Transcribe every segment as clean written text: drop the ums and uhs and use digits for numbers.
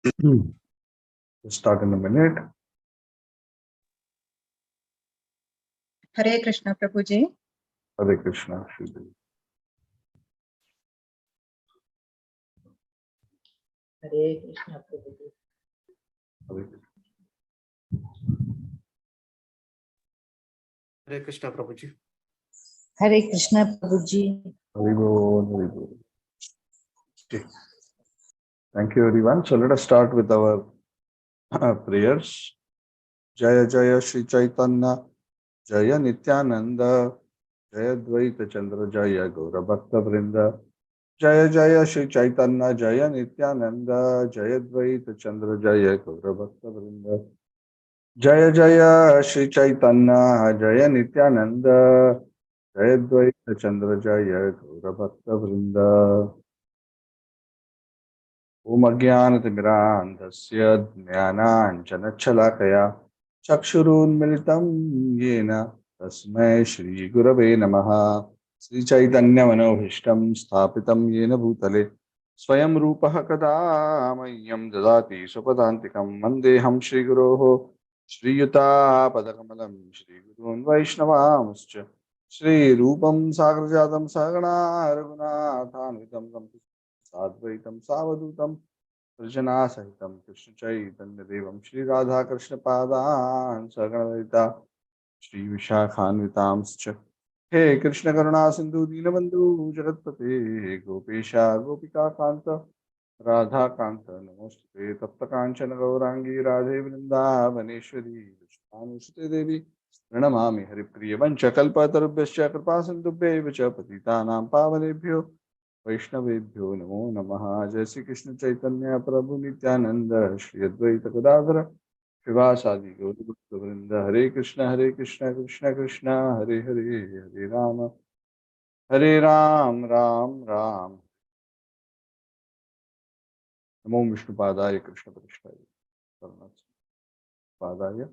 We'll start in a minute. Hare Krishna, Prabhuji. Hare Krishna, Shri. Hare Krishna, Prabhuji. Hare Krishna. Hare Krishna, Prabhuji. Hare Krishna, Prabhuji. Hari Bol, Hari Bol. Okay. Thank you, everyone. So let us start with our prayers. Jaya Jaya Shri Chaitanya, Jaya Nityananda, Jaya Dvaita Chandra, Jaya Gaura Bhakta Vrinda. Jaya Jaya Shri Chaitanya, Jaya Nityananda, Jaya Dvaita Chandra, Jaya Gaura Bhakta Vrinda. Jaya Jaya Shri Chaitanya, Jaya Nityananda, Jaya Dvaita Chandra, Jaya Gaura Bhakta Vrinda. Om Ajnanatimirandhasya Jnananjanachhalakaya Chakshurunmilitam Yena Tasmai Shri Gurave Namaha. Sri Chaitanya Manobhishtam Sthapitam Yena Bhutale Swayam Rupaha Kada Mayam Dadati Swapadantikam Mandeham Shri Guroho Shri Yuta Padakamalam Shri Gurun Vaishnavamuscha Shri Rupam Sagrajatam Sagana Raghunathanvitam Sadvaitam Savadutam Rajana Sahitam Krishna Chaitanya Devam Shri Radha Krishna Padan Saganavita Shri Vishakhanvitamscha He Krishna Karuna Sindhu Dinabandhu Jagatpate Gopesha Gopika Kanta Radha Kanta Namaste Tapta Kanchana Gaurangi Radhe Vrindavaneshwari Vishwanushte Devi Pranamami Haripriya Vanchakalpatarubhyascha Kripa Sindhubhye Vacha Patitanam Pavanebhyo वैष्णवेभ्यो नमो नमः। जय श्री कृष्ण चैतन्य प्रभु नित्यानंद श्री अद्वैत गदाधर शिवासादि गौरभक्त वृंद हरे कृष्ण कृष्ण कृष्ण हरे हरे हरे राम राम राम नमो विष्णुपादाय कृष्ण पादाय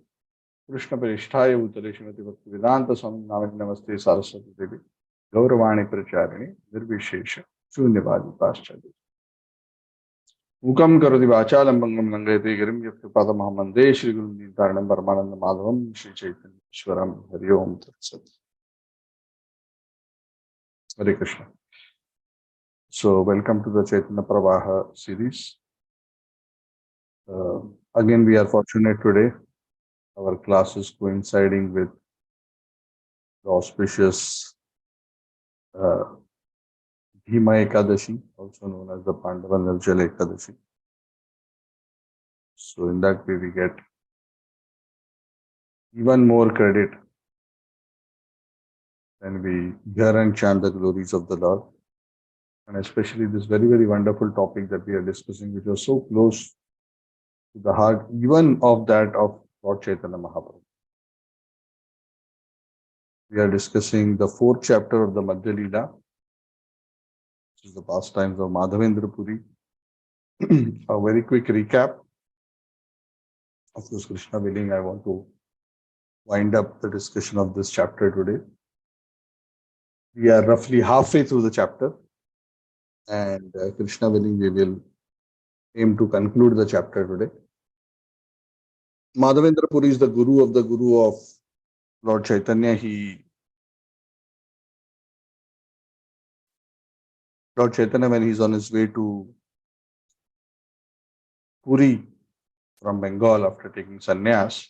कृष्ण परिष्ठाय भूतले श्रीमती भक्ति वेदांत स्वामी नामिक नमस्ते सारस्वती देवी गौरवाणी प्रचारिणी निर्विशेष शून्यवादी पाश्चात्य मुखम करोति वाचालं भंगं लंघयते गिरिं यत्कृपातमहं वन्दे श्रीगुरुं दीनतारिणं परमानंद माधवं श्री चैतन्येश्वरं हरि ओम तत्सत् Hare Krishna. So welcome to the Chaitanya Pravaha series. Again we are fortunate today. Our class is coinciding with the auspicious Bhima Ekadashi, also known as the Pandava Nirjala Ekadashi. So in that way we get even more credit when we hear and chant the glories of the Lord. And especially this very, very wonderful topic that we are discussing, which was so close to the heart, even of that of Lord Chaitanya Mahaprabhu. We are discussing the 4th chapter of the Madhya Lila, which is the pastimes of Madhavendra Puri. A very quick recap. Of course, Krishna willing, I want to wind up the discussion of this chapter today. We are roughly halfway through the chapter, and Krishna willing, we will aim to conclude the chapter today. Madhavendra Puri is the guru of Lord Chaitanya. Lord Chaitanya, when he's on his way to Puri from Bengal after taking sannyas,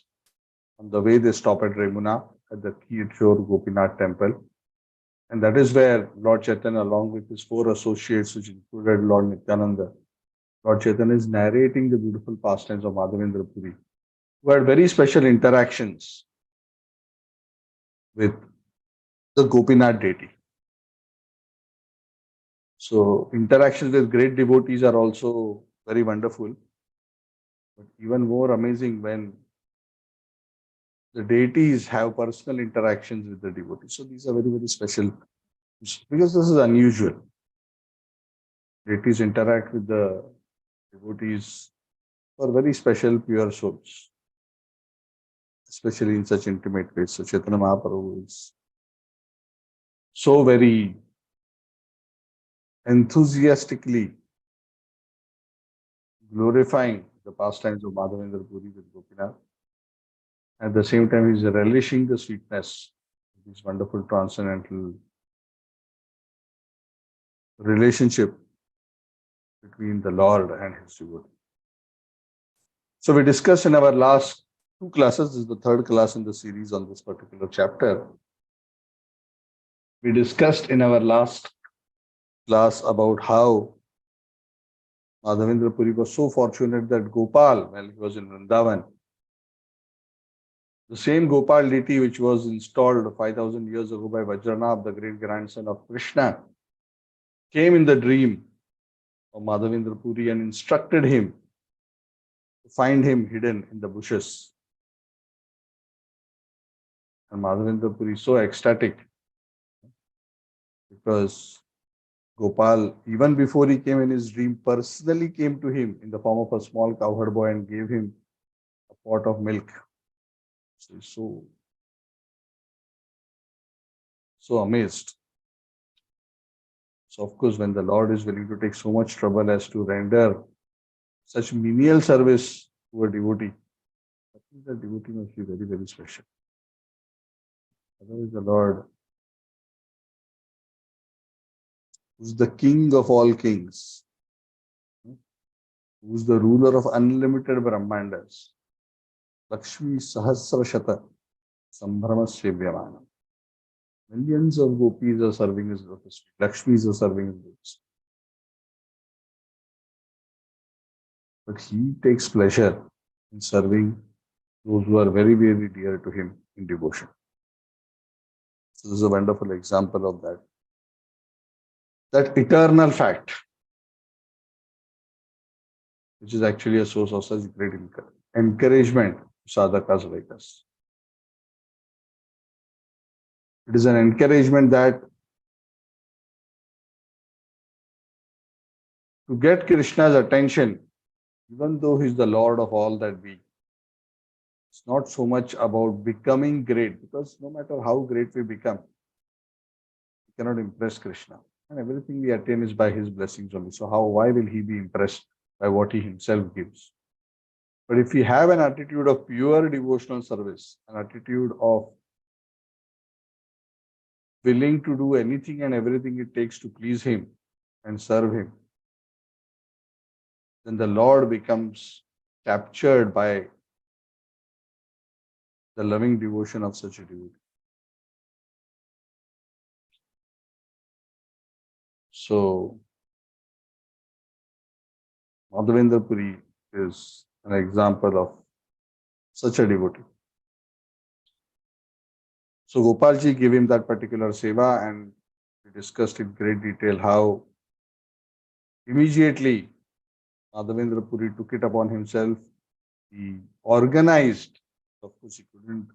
on the way they stop at Remuna at the Kirchor Gopinath temple. And that is where Lord Chaitanya, along with his 4 associates, which included Lord Nityananda, Lord Chaitanya is narrating the beautiful pastimes of Madhavendra Puri, who had very special interactions with the Gopinath deity. So interactions with great devotees are also very wonderful, but even more amazing when the deities have personal interactions with the devotees. So these are very, very special because this is unusual. Deities interact with the devotees for very special, pure souls, especially in such intimate ways. So Chaitanya Mahaprabhu is so very enthusiastically glorifying the pastimes of Madhavendra Puri with Gopinath. At the same time, he's relishing the sweetness of this wonderful transcendental relationship between the Lord and his devotee. So we discussed in our last two classes, this is the third class in the series on this particular chapter. We discussed in our last class about how Madhavendra Puri was so fortunate that Gopal, while he was in Vrindavan, the same Gopal deity which was installed 5,000 years ago by Vajranabh, the great grandson of Krishna, came in the dream of Madhavendra Puri and instructed him to find him hidden in the bushes. And Madhavendra Puri is so ecstatic because Gopal, even before he came in his dream, personally came to him in the form of a small cowherd boy and gave him a pot of milk. So he's so amazed. So of course, when the Lord is willing to take so much trouble as to render such menial service to a devotee, I think the devotee must be very, very special. Otherwise, the Lord, who's the king of all kings, who's the ruler of unlimited Brahmandas, Lakshmi Sahasra Shata Sambhramasyavyamanam. Millions of gopis are serving his lotus feet. Lakshmis are serving his lotus feet. But he takes pleasure in serving those who are very, very dear to him in devotion. So this is a wonderful example of that. That eternal fact, which is actually a source of such great encouragement to sadhakas like us. It is an encouragement that to get Krishna's attention, even though he is the Lord of all that be, it's not so much about becoming great, because no matter how great we become, we cannot impress Krishna. And everything we attain is by his blessings only. So why will he be impressed by what he himself gives? But if we have an attitude of pure devotional service, an attitude of willing to do anything and everything it takes to please him and serve him, then the Lord becomes captured by the loving devotion of such a devotee. So, Madhavendra Puri is an example of such a devotee. So, Gopalji gave him that particular seva, and we discussed in great detail how immediately Madhavendra Puri took it upon himself. He organized, of course, he couldn't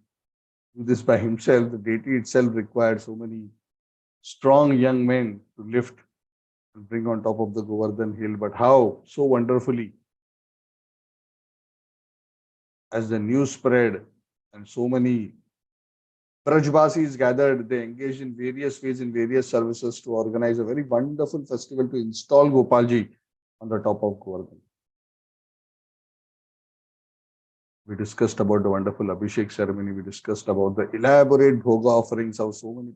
do this by himself. The deity itself required so many strong young men to lift and bring on top of the Govardhan hill. But how? So wonderfully, as the news spread and so many Brajbasis gathered, they engaged in various ways, in various services to organize a very wonderful festival to install Gopalji on the top of Govardhan. We discussed about the wonderful Abhishek ceremony. We discussed about the elaborate bhoga offerings of so many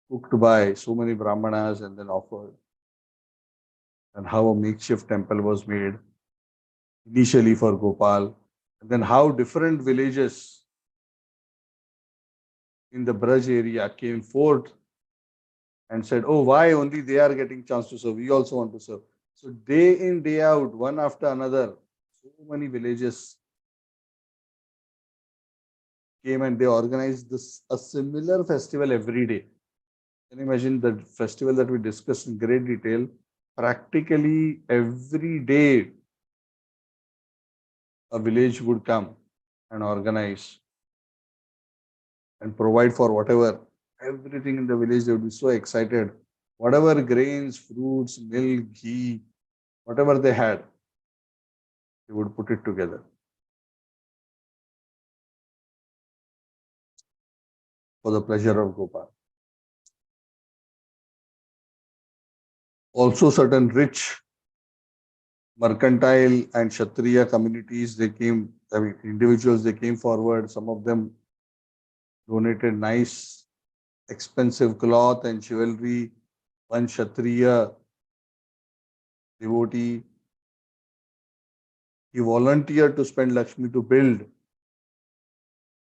cooked by so many Brahmanas and then offered. And how a makeshift temple was made initially for Gopal. And then how different villages in the Braj area came forth and said, oh, why only they are getting chance to serve? We also want to serve. So day in, day out, one after another, so many villages came and they organized a similar festival every day. Can you imagine the festival that we discussed in great detail? Practically every day, a village would come and organize and provide for whatever, everything in the village. They would be so excited. Whatever grains, fruits, milk, ghee, whatever they had, they would put it together for the pleasure of Gopal. Also, certain rich mercantile and Kshatriya communities, they came, I mean, individuals, they came forward. Some of them donated nice, expensive cloth and jewelry. One Kshatriya devotee, he volunteered to spend Lakshmi to build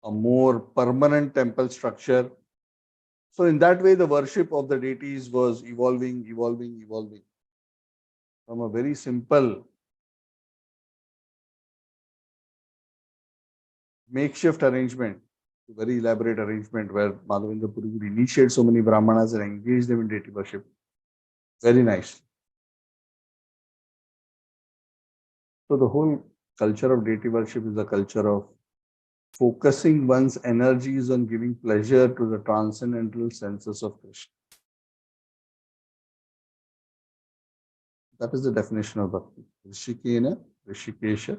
a more permanent temple structure. So in that way, the worship of the deities was evolving from a very simple makeshift arrangement to very elaborate arrangement where Madhavendra Puri would initiate so many Brahmanas and engage them in deity worship. Very nice. So the whole culture of deity worship is a culture of focusing one's energies on giving pleasure to the transcendental senses of Krishna. That is the definition of bhakti. Rishikena, Rishikesha,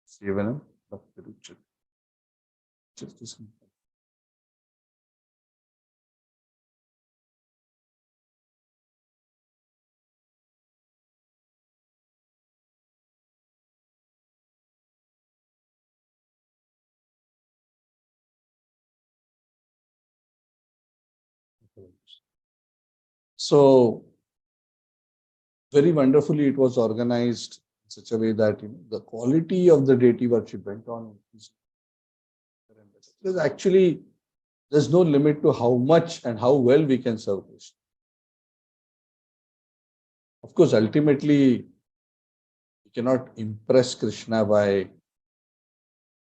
Sevanam, Bhakti Ruchati. Just a simple. So very wonderfully it was organized in such a way that the quality of the deity worship went on. Because actually there's no limit to how much and how well we can serve Krishna. Of course, ultimately we cannot impress Krishna by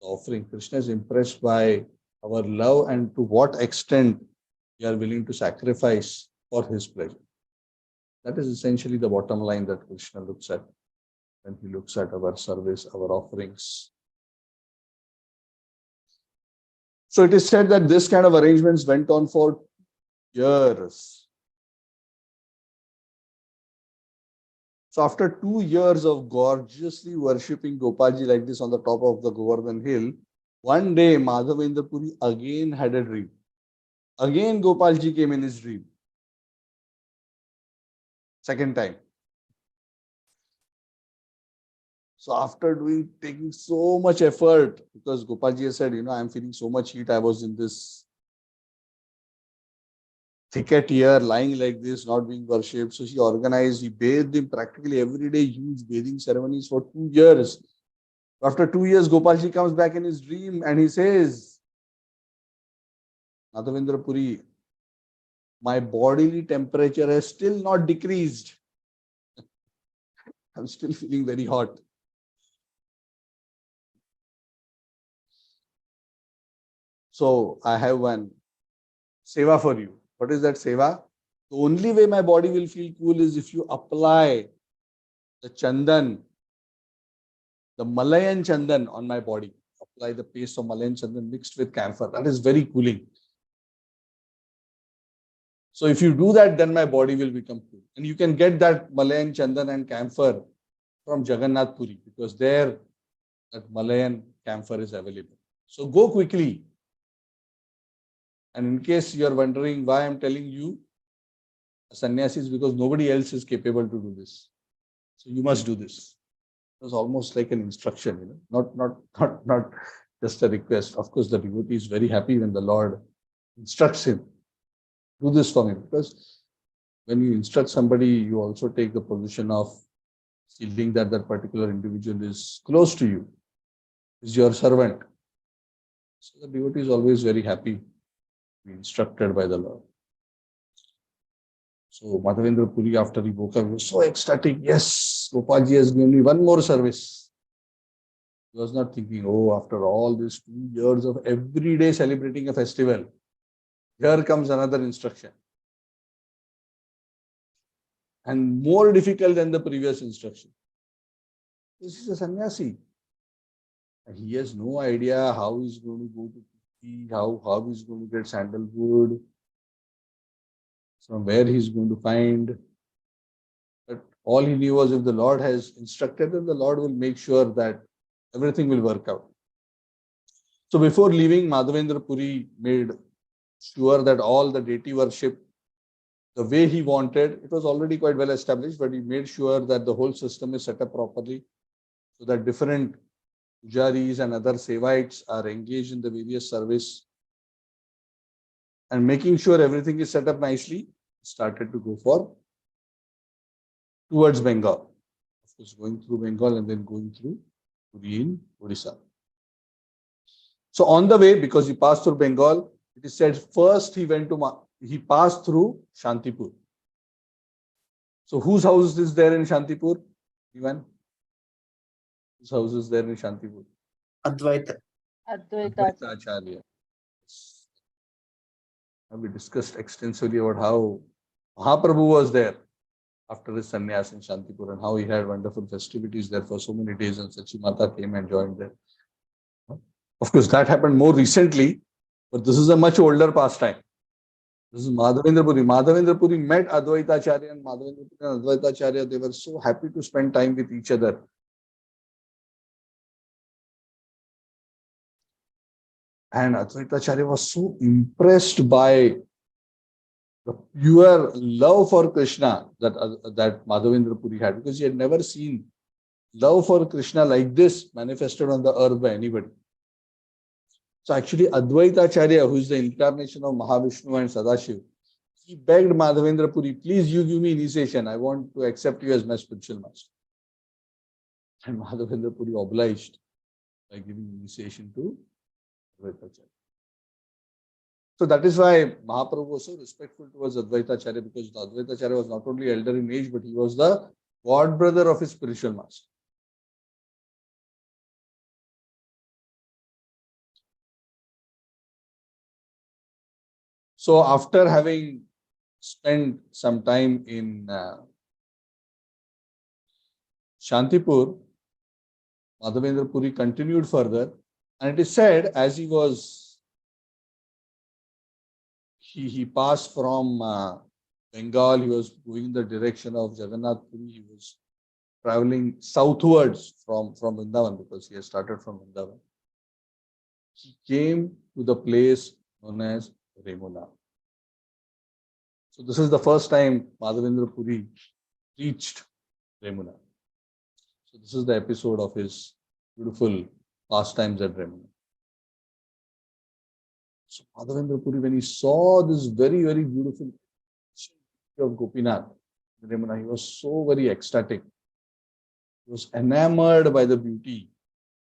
offering. Krishna is impressed by our love and to what extent we are willing to sacrifice for his pleasure. That is essentially the bottom line that Krishna looks at when he looks at our service, our offerings. So it is said that this kind of arrangements went on for years. So after 2 years of gorgeously worshipping Gopalji like this on the top of the Govardhan hill, one day Madhavendra Puri again had a dream. Again Gopalji came in his dream. Second time. So after taking so much effort, because Gopalji has said, I am feeling so much heat, I was in this thicket here, lying like this, not being worshipped. So he bathed him practically every day, huge bathing ceremonies for 2 years. After 2 years, Gopalji comes back in his dream and he says, Madhavendra Puri, my bodily temperature has still not decreased. I'm still feeling very hot. So I have one seva for you. What is that seva? The only way my body will feel cool is if you apply the chandan, the Malayan chandan on my body. Apply the paste of Malayan chandan mixed with camphor. That is very cooling. So if you do that, then my body will become cool. And you can get that Malayan chandan and camphor from Jagannath Puri because there that Malayan camphor is available. So go quickly. And in case you are wondering why I'm telling you, sannyasis, because nobody else is capable to do this. So you must do this. It was almost like an instruction, not just a request. Of course, the devotee is very happy when the Lord instructs him. Do this for me, because when you instruct somebody, you also take the position of feeling that that particular individual is close to you, is your servant. So the devotee is always very happy to be instructed by the Lord. So Madhavendra Puri, after he woke up, was so ecstatic. Yes, Gopalji has given me one more service. He was not thinking, oh, after all these 2 years of every day celebrating a festival, here comes another instruction. And more difficult than the previous instruction. This is a sannyasi. And he has no idea how he's going to go to Puri, how he's going to get sandalwood, from where he's going to find. But all he knew was if the Lord has instructed him, the Lord will make sure that everything will work out. So before leaving, Madhavendra Puri made sure that all the deity worship, the way he wanted, it was already quite well established, but he made sure that the whole system is set up properly. so that different pujaris and other sevites are engaged in the various service and making sure everything is set up nicely, started to go towards Bengal. Of course, going through Bengal and then going through Puri in Odisha. So on the way, because he passed through Bengal, it is said first he passed through Shantipur. So whose house is there in Shantipur? Even whose house is there in Shantipur? Advaita. Advaita Acharya. We discussed extensively about how Mahaprabhu was there after his sannyas in Shantipur and how he had wonderful festivities there for so many days, and Sachi Mata came and joined there. Of course, that happened more recently, but this is a much older pastime. This is Madhavendra Puri. Madhavendra Puri met Advaita Acharya, and Madhavendra Puri and Advaita Acharya, they were so happy to spend time with each other. And Advaita Acharya was so impressed by the pure love for Krishna that Madhavendra Puri had, because he had never seen love for Krishna like this manifested on the earth by anybody. So actually Advaita Acharya, who is the incarnation of Mahavishnu and Sadashiv, he begged Madhavendra Puri, please you give me initiation. I want to accept you as my spiritual master. And Madhavendra Puri obliged by giving initiation to Advaita Acharya. So that is why Mahaprabhu was so respectful towards Advaita Acharya, because the Advaita Acharya was not only elder in age, but he was the god brother of his spiritual master. So after having spent some time in Shantipur, Madhavendra Puri continued further, and it is said as he passed from Bengal, he was going in the direction of Jagannath Puri, he was traveling southwards from Vrindavan, because he had started from Vrindavan. He came to the place known as Remuna. So this is the first time Madhavendra Puri reached Remuna. So this is the episode of his beautiful pastimes at Remuna. So Madhavendra Puri, when he saw this very, very beautiful of Gopinath in Remuna, he was so very ecstatic. He was enamored by the beauty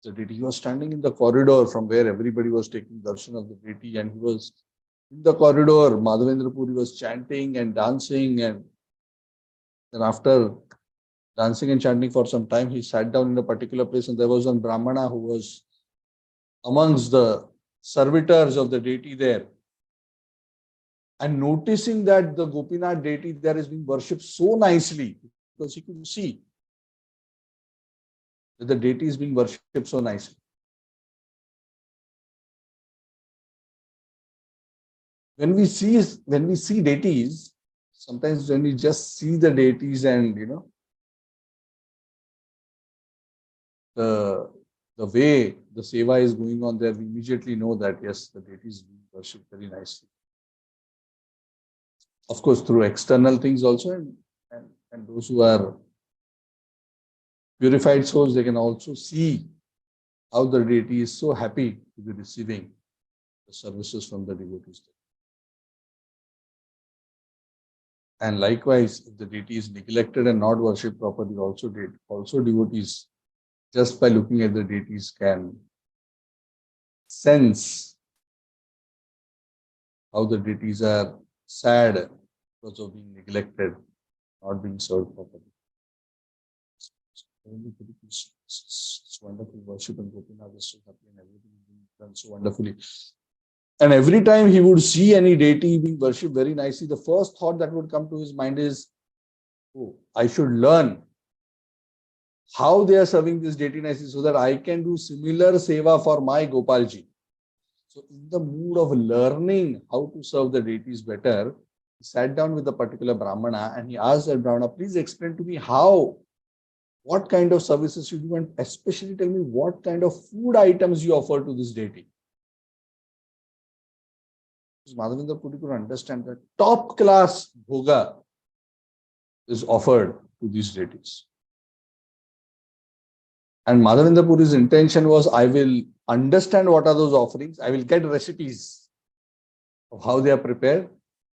of the deity. He was standing in the corridor from where everybody was taking darshan of the deity, and he was in the corridor. Madhavendra Puri was chanting and dancing, and then after dancing and chanting for some time, he sat down in a particular place, and there was one Brahmana who was amongst the servitors of the deity there. And noticing that the Gopinath deity there is being worshipped so nicely, because he could see that the deity is being worshipped so nicely. When we see deities, sometimes when we just see the deities and the way the seva is going on there, we immediately know that yes, the deity is being worshipped very nicely. Of course, through external things also, and those who are purified souls, they can also see how the deity is so happy to be receiving the services from the devotees. And likewise, if the deity is neglected and not worshipped properly, also devotees, just by looking at the deities, can sense how the deities are sad because of being neglected, not being served properly. It's wonderful worship, and Gopinath is so happy, and everything is being done so wonderfully. And every time he would see any deity being worshipped very nicely, the first thought that would come to his mind is, oh, I should learn how they are serving this deity nicely so that I can do similar seva for my Gopalji. So in the mood of learning how to serve the deities better, he sat down with a particular Brahmana and he asked that Brahmana, please explain to me what kind of services you do, and especially tell me what kind of food items you offer to this deity. Madhavendra Puri could understand that top class bhoga is offered to these deities. And Madhavendra Puri's intention was, I will understand what are those offerings. I will get recipes of how they are prepared.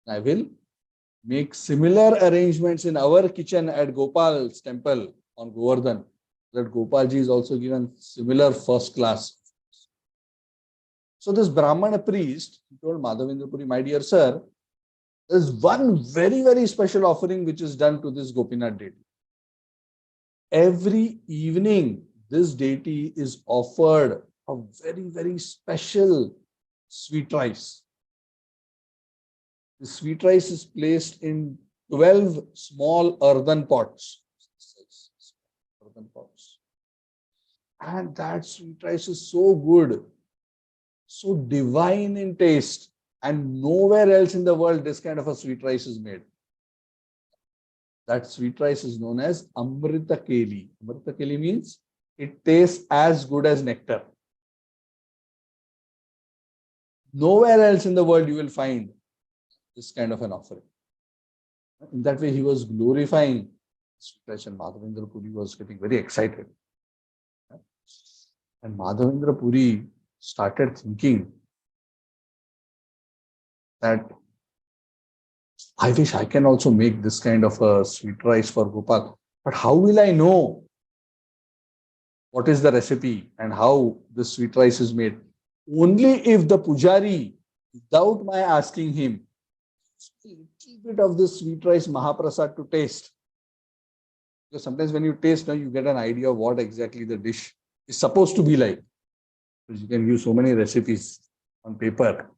I will make similar arrangements in our kitchen at Gopal's temple on Govardhan. That Gopalji is also given similar first class. So this Brahmana priest, he told Madhavendra Puri, my dear sir, there's one very, very special offering which is done to this Gopinath deity. Every evening, this deity is offered a very, very special sweet rice. The sweet rice is placed in 12 small earthen pots. And that sweet rice is so good, so divine in taste, and nowhere else in the world this kind of a sweet rice is made. That sweet rice is known as Amrita Keli. Amrita Keli means it tastes as good as nectar. Nowhere else in the world you will find this kind of an offering. In that way, he was glorifying sweet rice, and Madhavendra Puri was getting very excited. And Madhavendra Puri started thinking that I wish I can also make this kind of a sweet rice for Gopal. But how will I know what is the recipe and how this sweet rice is made? Only if the pujari, without my asking him, a little bit of this sweet rice Mahaprasad to taste. Because sometimes when you taste, now you get an idea of what exactly the dish is supposed to be like. Because you can use so many recipes on paper.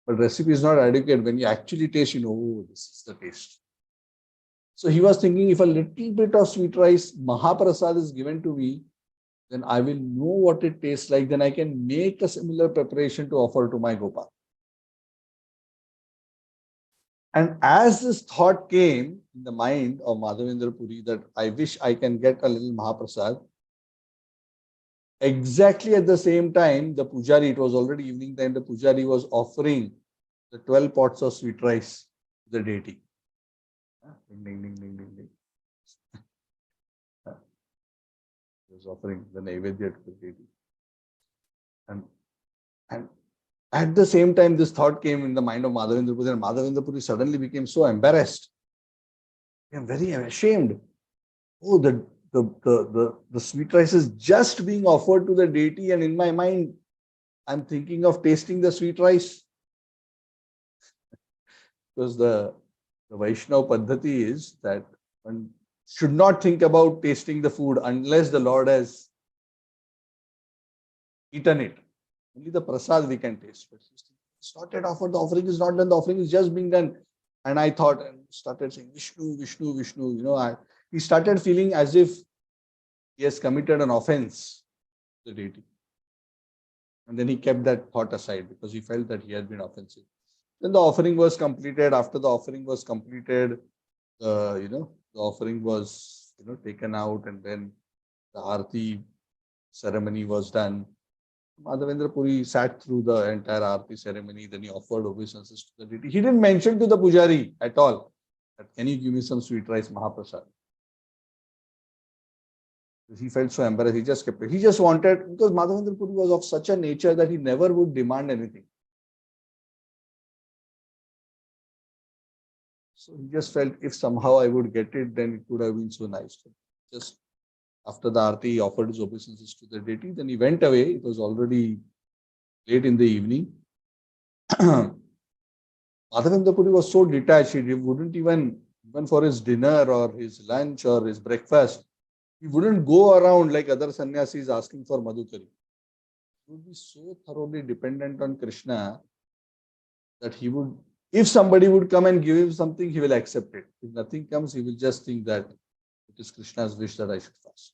But recipe is not adequate. When you actually taste, you know, oh, this is the taste. So he was thinking, if a little bit of sweet rice Mahaprasad is given to me, then I will know what it tastes like. Then I can make a similar preparation to offer to my Gopal. And as this thought came in the mind of Madhavendra Puri that I wish I can get a little Mahaprasad, exactly at the same time, the pujari, it was already evening time, the pujari was offering the 12 pots of sweet rice to the deity. Ding, ding, ding, ding, ding, ding. He was offering the Naivedya to the deity. And at the same time, this thought came in the mind of Madhavendra Puri, and Madhavendra Puri suddenly became so embarrassed. I am very ashamed. Oh, the sweet rice is just being offered to the deity, and in my mind, I'm thinking of tasting the sweet rice. Because the Vaishnava Paddhati is that one should not think about tasting the food unless the Lord has eaten it. Only the prasad we can taste. But it's not yet offered, the offering is not done, the offering is just being done. And I thought and started saying, Vishnu, Vishnu, Vishnu. You know, he started feeling as if he has committed an offense to the deity. And then he kept that thought aside because he felt that he had been offensive. Then the offering was completed. After the offering was completed, the offering was taken out, and then the Aarti ceremony was done. Madhavendra Puri sat through the entire Aarti ceremony. Then he offered obeisances to the deity. He didn't mention to the pujari at all that, can you give me some sweet rice Mahaprasad? He felt so embarrassed. He just kept it. He just wanted, because Madhavendra Puri was of such a nature that he never would demand anything. So he just felt if somehow I would get it, then it would have been so nice. Just after the Aarti, he offered his obeisances to the deity. Then he went away. It was already late in the evening. Madhavendra Puri was so detached, he wouldn't even for his dinner or his lunch or his breakfast, he wouldn't go around like other sannyasis asking for madhukari. He would be so thoroughly dependent on Krishna that he would, if somebody would come and give him something, he will accept it. If nothing comes, he will just think that it is Krishna's wish that I should fast.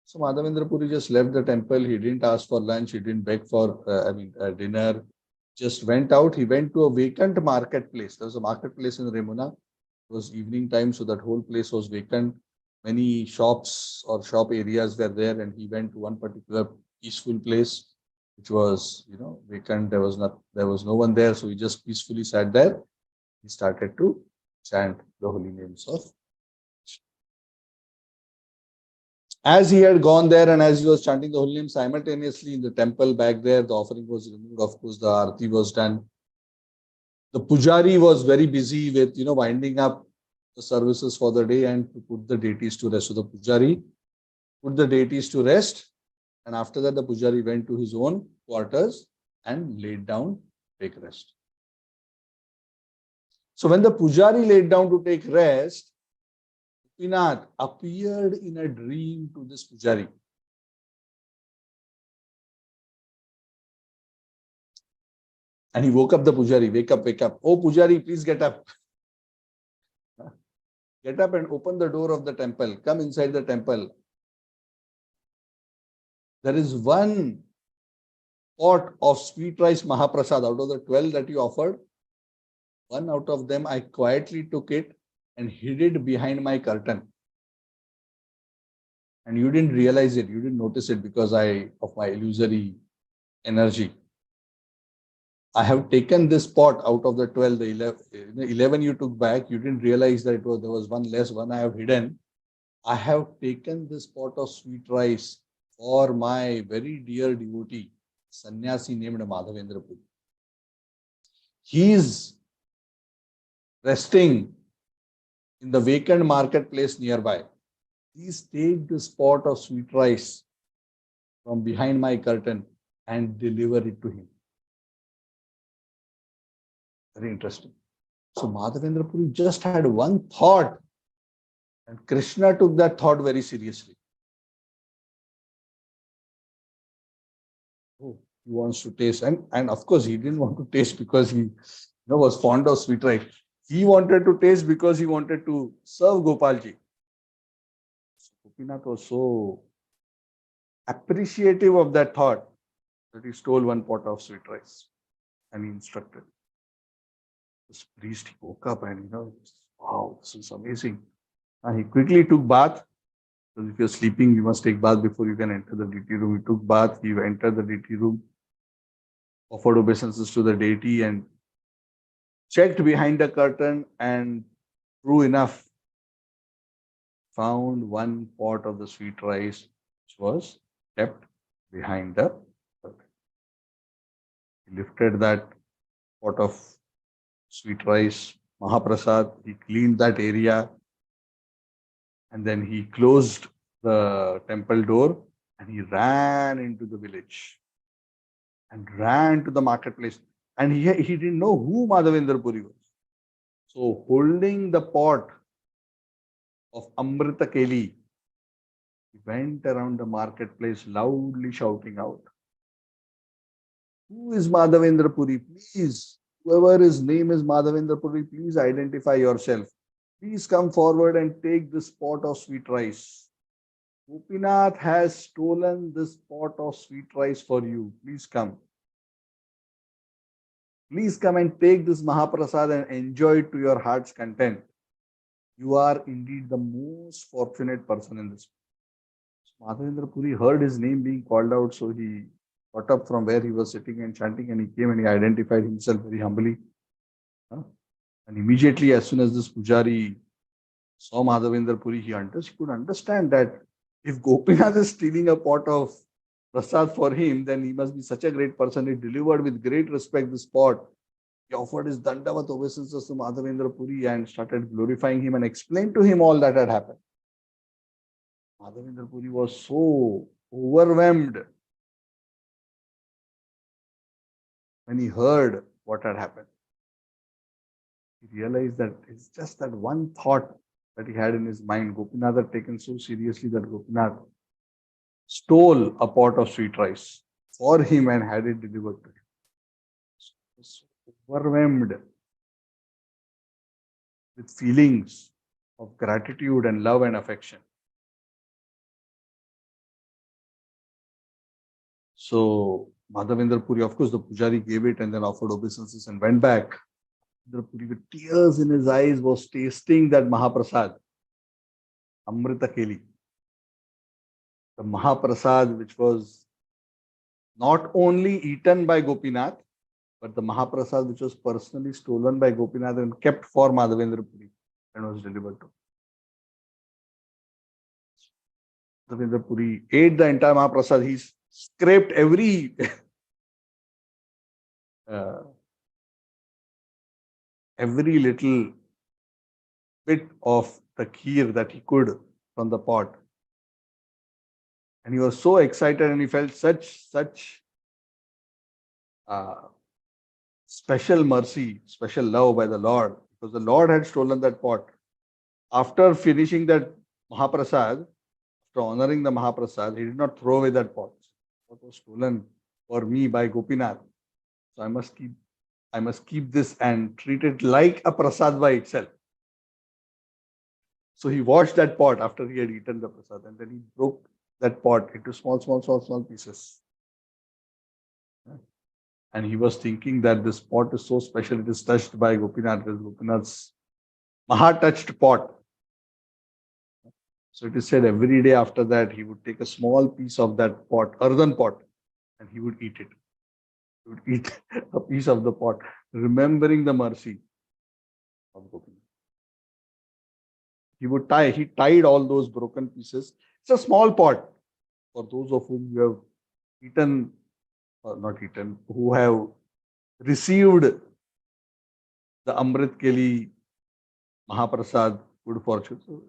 So Madhavendra Puri just left the temple. He didn't ask for lunch. He didn't beg for dinner. Just went out. He went to a vacant marketplace. There was a marketplace in Remuna. It was evening time, so that whole place was vacant. Many shops or shop areas were there, and he went to one particular peaceful place, which was vacant. There was no one there, so he just peacefully sat there. He started to chant the holy names of. As he had gone there and as he was chanting the holy name simultaneously in the temple back there, the offering was removed. Of course, the arati was done. The pujari was very busy with, winding up the services for the day and to put the deities to rest. So the pujari put the deities to rest, and after that, the pujari went to his own quarters and laid down to take rest. So when the pujari laid down to take rest, Gopinath appeared in a dream to this pujari. And he woke up the pujari. Wake up, wake up. Oh, pujari, please get up. Get up and open the door of the temple. Come inside the temple. There is one pot of sweet rice Mahaprasad out of the 12 that you offered. One out of them, I quietly took it and hid it behind my curtain. And you didn't realize it. You didn't notice it because of my illusory energy. I have taken this pot out of the 12, the 11 you took back. You didn't realize that there was one less, one I have hidden. I have taken this pot of sweet rice for my very dear devotee, sannyasi named Madhavendra. He is resting in the vacant marketplace nearby. Please take this pot of sweet rice from behind my curtain and deliver it to him. Very interesting. So Madhavendra Puri just had one thought, and Krishna took that thought very seriously. Oh, he wants to taste, and of course he didn't want to taste because he was fond of sweet rice. He wanted to taste because he wanted to serve Gopalji. So Gopinath was so appreciative of that thought that he stole one pot of sweet rice and he instructed. This priest, he woke up and, wow, this is amazing. And he quickly took bath. Because if you're sleeping, you must take bath before you can enter the deity room. He took bath, he entered the deity room, offered obeisances to the deity and checked behind the curtain, and true enough, found one pot of the sweet rice which was kept behind the curtain. He lifted that pot of sweet rice, Mahaprasad, he cleaned that area, and then he closed the temple door and he ran into the village and ran to the marketplace. And he didn't know who Madhavendra Puri was. So holding the pot of Amrita Keli, he went around the marketplace loudly shouting out, "Who is Madhavendra Puri? Please, whoever his name is Madhavendra Puri, please identify yourself. Please come forward and take this pot of sweet rice. Gopinath has stolen this pot of sweet rice for you. Please come. Please come and take this Mahaprasad and enjoy it to your heart's content. You are indeed the most fortunate person in this." Madhavendra Puri heard his name being called out, so he got up from where he was sitting and chanting, and he came and he identified himself very humbly. And immediately, as soon as this pujari saw Madhavendra Puri, he could understand that if Gopinath is stealing a pot of prasad for him, then he must be such a great person. He delivered with great respect this pot. He offered his dandavat obeisances to Madhavendra Puri and started glorifying him and explained to him all that had happened. Madhavendra Puri was so overwhelmed when he heard what had happened. He realized that it's just that one thought that he had in his mind. Gopinath had taken so seriously that Gopinath stole a pot of sweet rice for him and had it delivered to him. So he was overwhelmed with feelings of gratitude and love and affection. So Madhavendra Puri, of course, the pujari gave it and then offered obeisances and went back. Madhavendra Puri, with tears in his eyes, was tasting that Mahaprasad, Amrita Keli. The Mahaprasad, which was not only eaten by Gopinath, but the Mahaprasad which was personally stolen by Gopinath and kept for Madhavendra Puri and was delivered to him. Madhavendra Puri ate the entire Mahaprasad. He scraped every uh, every little bit of the kheer that he could from the pot. And he was so excited and he felt such uh, special mercy, special love by the Lord, because the Lord had stolen that pot. After finishing that Mahaprasad, after honoring the Mahaprasad, he did not throw away that pot. What was stolen for me by Gopinath. So I must keep this and treat it like a prasad by itself. So he washed that pot after he had eaten the prasad, and then he broke that pot into small pieces. And he was thinking that this pot is so special, it is touched by Gopinath, it is Gopinath's Maha-touched pot. So it is said every day after that, he would take a small piece of that pot, earthen pot, and he would eat it. He would eat a piece of the pot, remembering the mercy of Gopinath. He tied all those broken pieces. It's a small pot for those of whom you have eaten, or not eaten, who have received the Amrit Keli Mahaprasad, good fortune. So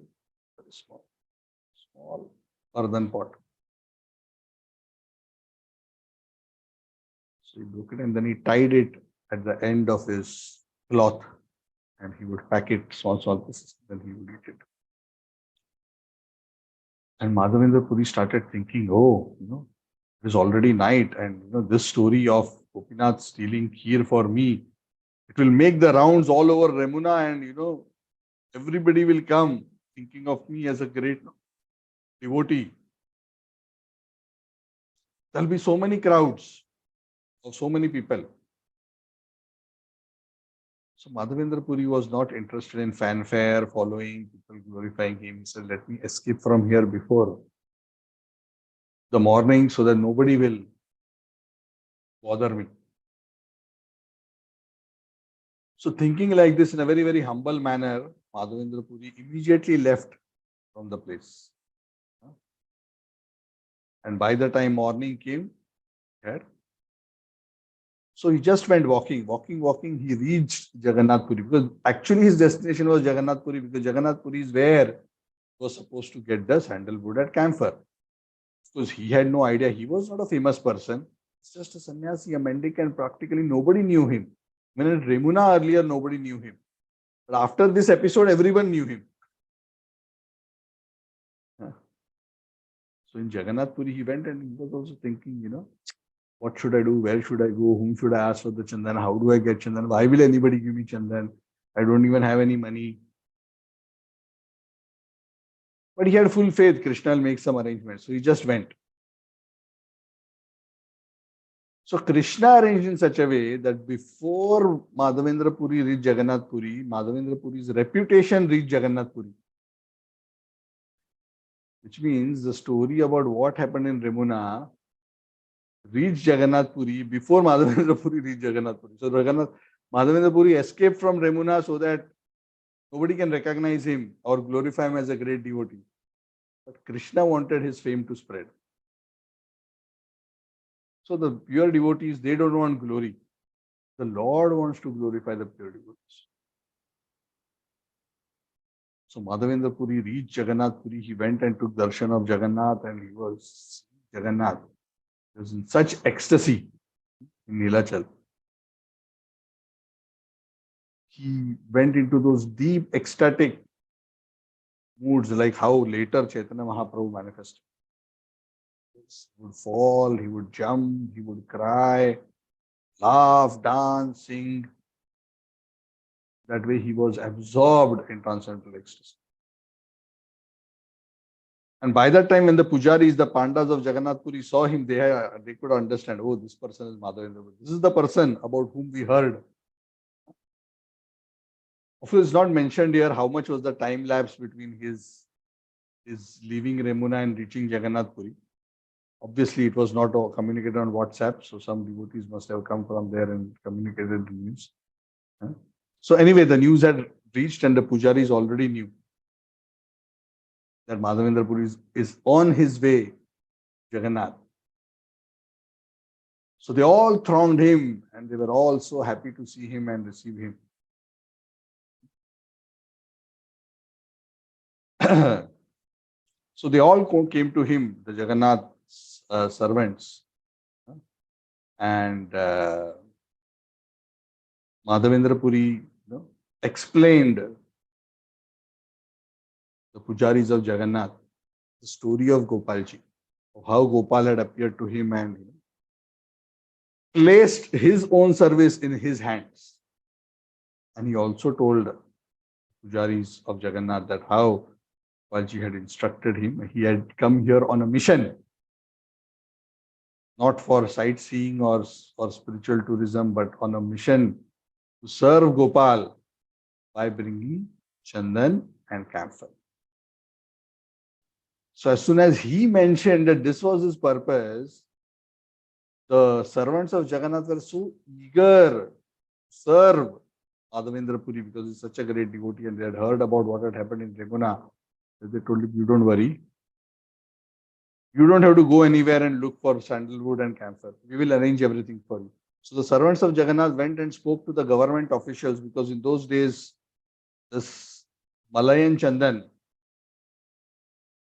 very small earthen pot. So he broke it and then he tied it at the end of his cloth and he would pack it small pieces, then he would eat it. And Madhavendra Puri started thinking, oh, it is already night, and this story of Gopinath stealing kheer for me, it will make the rounds all over Remuna, and everybody will come thinking of me as a great devotee. There will be so many crowds of so many people. So Madhavendra Puri was not interested in fanfare, following people, glorifying him. He said, let me escape from here before the morning so that nobody will bother me. So thinking like this in a very, very humble manner, Madhavendra Puri immediately left from the place. And by the time morning came, so he just went walking. He reached Jagannath Puri, because actually his destination was Jagannath Puri, because Jagannath Puri is where he was supposed to get the sandalwood at camphor. Because he had no idea. He was not a famous person. It's just a sannyasi, a mendicant. Practically nobody knew him. Even at Remuna earlier, nobody knew him. But after this episode, everyone knew him. So in Jagannath Puri, he went and he was also thinking, what should I do? Where should I go? Whom should I ask for the chandan? How do I get chandan? Why will anybody give me chandan? I don't even have any money. But he had full faith. Krishna will make some arrangements. So he just went. So Krishna arranged in such a way that before Madhavendra Puri reached Jagannath Puri, Madhavendra Puri's reputation reached Jagannath Puri. Which means the story about what happened in Remuna reached Jagannath Puri before Madhavendra Puri reached Jagannath Puri. So Madhavendra Puri escaped from Remuna so that nobody can recognize him or glorify him as a great devotee. But Krishna wanted his fame to spread. So the pure devotees, they don't want glory. The Lord wants to glorify the pure devotees. So Madhavendra Puri reached Jagannath Puri. He went and took darshan of Jagannath, and he was Jagannath. He was in such ecstasy in Nilachal. He went into those deep ecstatic moods, like how later Chaitanya Mahaprabhu manifested. He would fall, he would jump, he would cry, laugh, dance, sing. That way he was absorbed in transcendental ecstasy. And by that time, when the pujaris, the pandas of Jagannath Puri saw him, they could understand, oh, this person is Madhavendra. This is the person about whom we heard. Of course, it's not mentioned here how much was the time lapse between his leaving Remuna and reaching Jagannath Puri. Obviously, it was not communicated on WhatsApp, so some devotees must have come from there and communicated the news. So anyway, the news had reached and the pujaris already knew that Madhavendra Puri is on his way, Jagannath. So they all thronged him and they were all so happy to see him and receive him. So they all came to him, the Jagannath servants, and Madhavendra Puri explained the pujaris of Jagannath the story of Gopalji, of how Gopal had appeared to him and placed his own service in his hands. And he also told pujaris of Jagannath that how Gopalji had instructed him. He had come here on a mission, not for sightseeing or for spiritual tourism, but on a mission to serve Gopal by bringing Chandan and camphor. So as soon as he mentioned that this was his purpose, the servants of Jagannath were so eager to serve Madhavendra Puri because he's such a great devotee and they had heard about what had happened in Remuna. They told him, you don't worry. You don't have to go anywhere and look for sandalwood and camphor. We will arrange everything for you. So the servants of Jagannath went and spoke to the government officials because in those days, this Malayan Chandan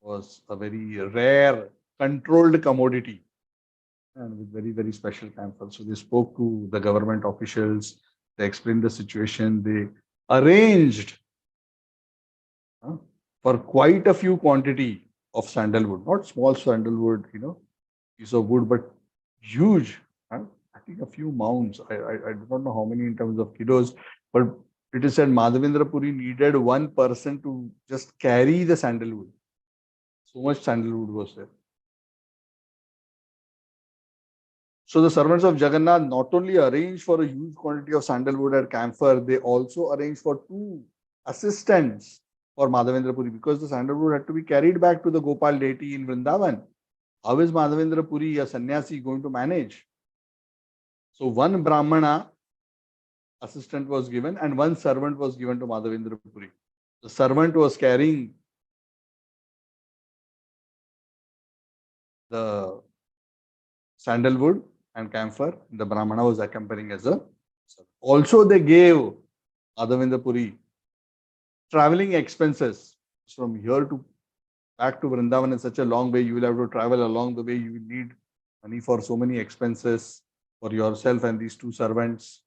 was a very rare, controlled commodity and with very, very special camphor. So they spoke to the government officials, they explained the situation, they arranged for quite a few quantity of sandalwood, not small sandalwood, piece of wood, but huge. I think a few mounds. I do not know how many in terms of kilos, but it is said Madhavendra Puri needed one person to just carry the sandalwood. So much sandalwood was there. So the servants of Jagannath not only arranged for a huge quantity of sandalwood and camphor, they also arranged for 2 assistants for Madhavendra Puri because the sandalwood had to be carried back to the Gopal deity in Vrindavan. How is Madhavendra Puri, a sannyasi, going to manage? So one Brahmana assistant was given and one servant was given to Madhavendra Puri. The servant was carrying the sandalwood and camphor. The Brahmana was accompanying as a servant. Also, they gave Madhavendra Puri traveling expenses from here to back to Vrindavan is such a long way. You will have to travel along the way. You will need money for so many expenses for yourself and these 2 servants.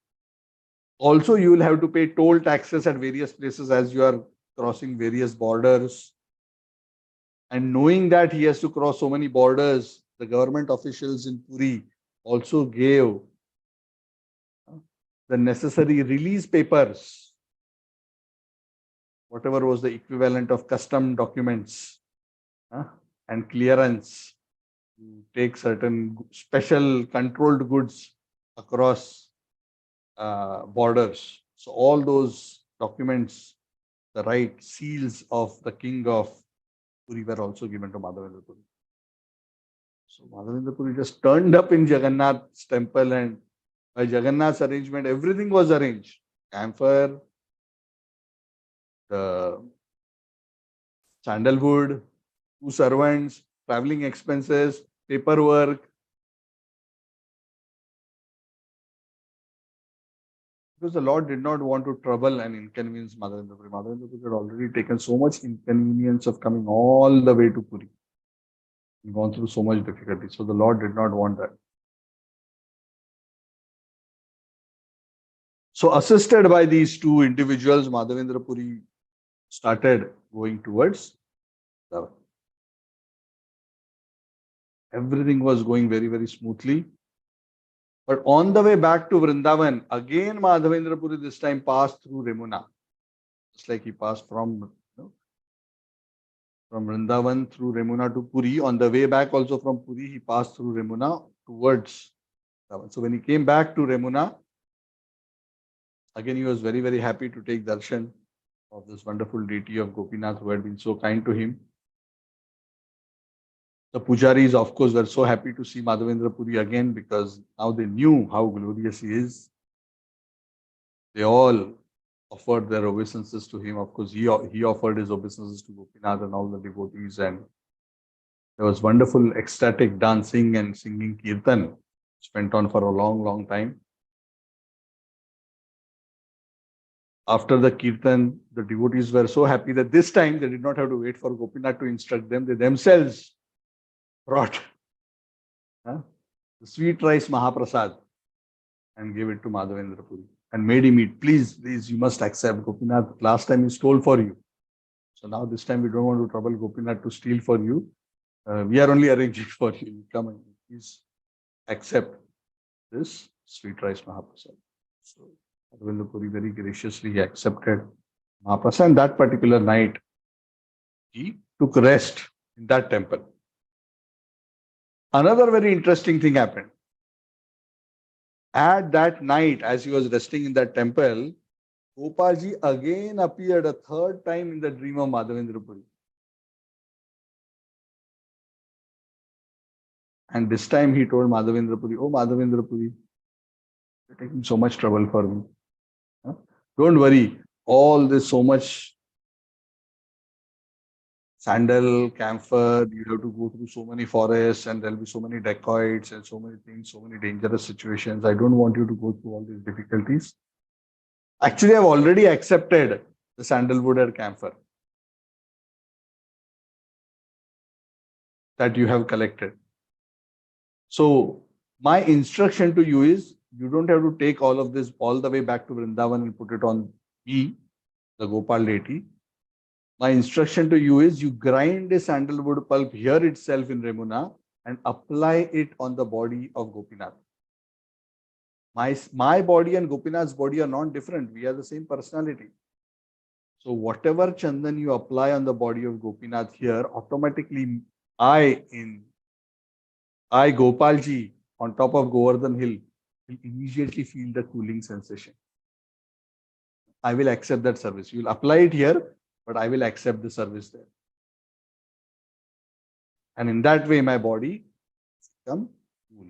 Also, you will have to pay toll taxes at various places as you are crossing various borders. And knowing that he has to cross so many borders, the government officials in Puri also gave the necessary release papers, whatever was the equivalent of custom documents and clearance to take certain special controlled goods across borders. So all those documents, the right seals of the king of Puri were also given to Madhavendra Puri. So Madhavendra Puri just turned up in Jagannath's temple and by Jagannath's arrangement, everything was arranged. Camphor, the sandalwood, 2 servants, traveling expenses, paperwork. Because the Lord did not want to trouble and inconvenience Madhavendra Puri. Madhavendra Puri had already taken so much inconvenience of coming all the way to Puri. He'd gone through so much difficulty. So the Lord did not want that. So assisted by these 2 individuals, Madhavendra Puri started going towards Vrindavan. Everything was going very, very smoothly. But on the way back to Vrindavan, again Madhavendra Puri this time passed through Remuna. Just like he passed from Vrindavan through Remuna to Puri. On the way back also from Puri, he passed through Remuna towards Vrindavan. So when he came back to Remuna, again he was very, very happy to take darshan of this wonderful deity of Gopinath who had been so kind to him. The pujaris, of course, were so happy to see Madhavendra Puri again because now they knew how glorious he is. They all offered their obeisances to him. Of course, he offered his obeisances to Gopinath and all the devotees, and there was wonderful ecstatic dancing and singing kirtan, which went on for a long, long time. After the kirtan, the devotees were so happy that this time they did not have to wait for Gopinath to instruct them. They themselves brought the sweet rice Mahaprasad and gave it to Madhavendra Puri and made him eat. Please, please, you must accept. Gopinath, last time he stole for you. So now this time we don't want to trouble Gopinath to steal for you. We are only arranging for you. Come and please accept this sweet rice Mahaprasad. So Madhavendra Puri very graciously accepted Mahaprasad, and that particular night he took rest in that temple. Another very interesting thing happened. At that night, as he was resting in that temple, Gopalji again appeared a third time in the dream of Madhavendra Puri. And this time he told Madhavendra Puri, "Oh Madhavendra Puri, you're taking so much trouble for me. Huh? Don't worry, all this so much sandal, camphor, you have to go through so many forests and there'll be so many dacoits and so many things, so many dangerous situations. I don't want you to go through all these difficulties. Actually, I've already accepted the sandalwood and camphor that you have collected. So my instruction to you is, you don't have to take all of this all the way back to Vrindavan and put it on me, the Gopal deity. My instruction to you is, you grind a sandalwood pulp here itself in Remuna and apply it on the body of Gopinath. My body and Gopinath's body are not different. We are the same personality. So whatever chandan you apply on the body of Gopinath here, automatically I Gopalji on top of Govardhan Hill will immediately feel the cooling sensation. I will accept that service. You will apply it here, but I will accept the service there. And in that way, my body becomes cool.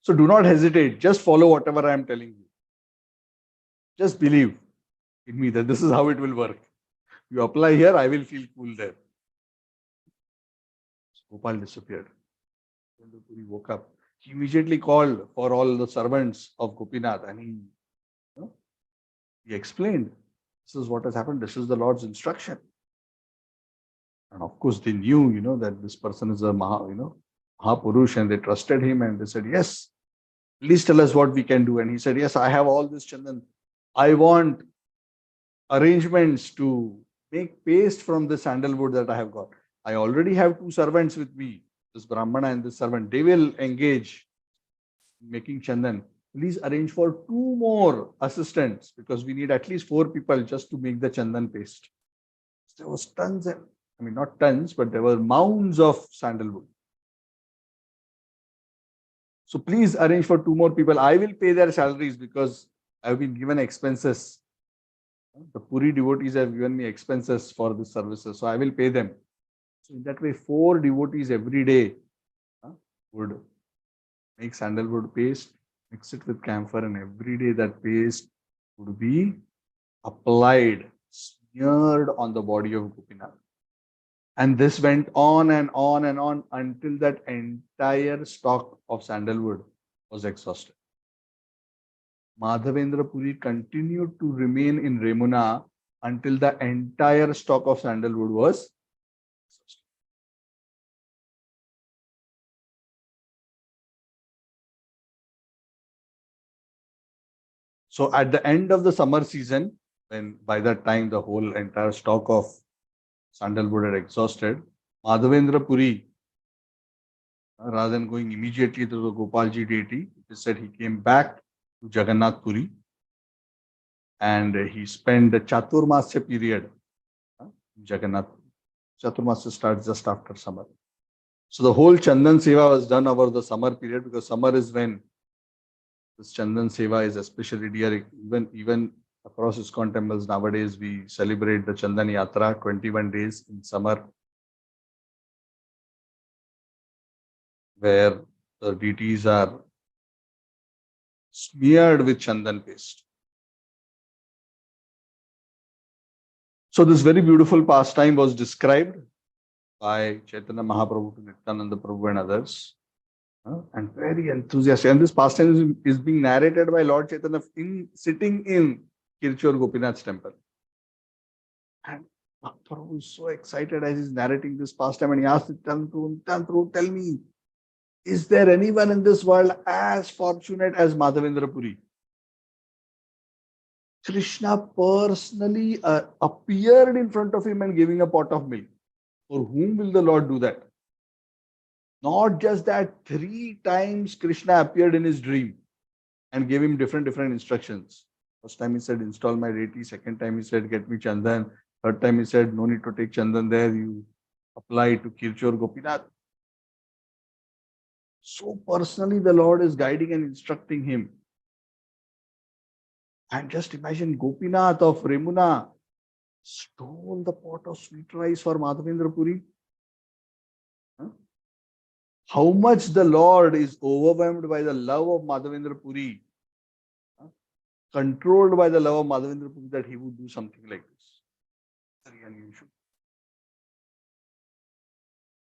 So do not hesitate. Just follow whatever I am telling you. Just believe in me that this is how it will work. You apply here, I will feel cool there. So Gopal disappeared. When the Puri woke up, he immediately called for all the servants of Gopinath, and he explained, this is what has happened. This is the Lord's instruction. And of course, they knew, that this person is a Mahapurush, and they trusted him, and they said, yes, please tell us what we can do. And he said, yes, I have all this chandan. I want arrangements to make paste from the sandalwood that I have got. I already have 2 servants with me, this Brahmana and this servant. They will engage in making chandan. Please arrange for 2 more assistants, because we need at least 4 people just to make the chandan paste. There was tons, not tons, but there were mounds of sandalwood. So please arrange for 2 more people. I will pay their salaries because I have been given expenses. The Puri devotees have given me expenses for this services, so I will pay them. So in that way, 4 devotees every day would make sandalwood paste, mix it with camphor, and every day that paste would be applied, smeared on the body of Gopinath. And this went on and on and on until that entire stock of sandalwood was exhausted. Madhavendra Puri continued to remain in Remuna until the entire stock of sandalwood was exhausted. So at the end of the summer season, when by that time the whole entire stock of sandalwood had exhausted, Madhavendra Puri, rather than going immediately to the Gopalji deity, it is said he came back to Jagannath Puri, and he spent the Chaturmasya period in Jagannath. Chaturmasya starts just after summer. So the whole Chandan Seva was done over the summer period, because summer is when this Chandan Seva is especially dear. Even across ISKCON temples nowadays, we celebrate the Chandan Yatra 21 days in summer, where the deities are smeared with Chandan paste. So this very beautiful pastime was described by Chaitanya Mahaprabhu to Nityananda Prabhu and others. And very enthusiastic. And this pastime is being narrated by Lord Chaitanya sitting in Kirchur Gopinath's temple. And Mahaprabhu is so excited as he's narrating this pastime, and he asked Nityananda Prabhu, tell me, is there anyone in this world as fortunate as Madhavendra Puri? Krishna personally appeared in front of him and giving a pot of milk. For whom will the Lord do that? Not just that, 3 times Krishna appeared in his dream and gave him different instructions. First time he said, install my deity. Second time he said, get me Chandan. Third time he said, no need to take Chandan there. You apply to Kirchur Gopinath. So personally, the Lord is guiding and instructing him. And just imagine Gopinath of Remuna stole the pot of sweet rice for Madhavendra Puri. How much the Lord is overwhelmed by the love of Madhavendra Puri, controlled by the love of Madhavendra Puri, that he would do something like this. Very unusual.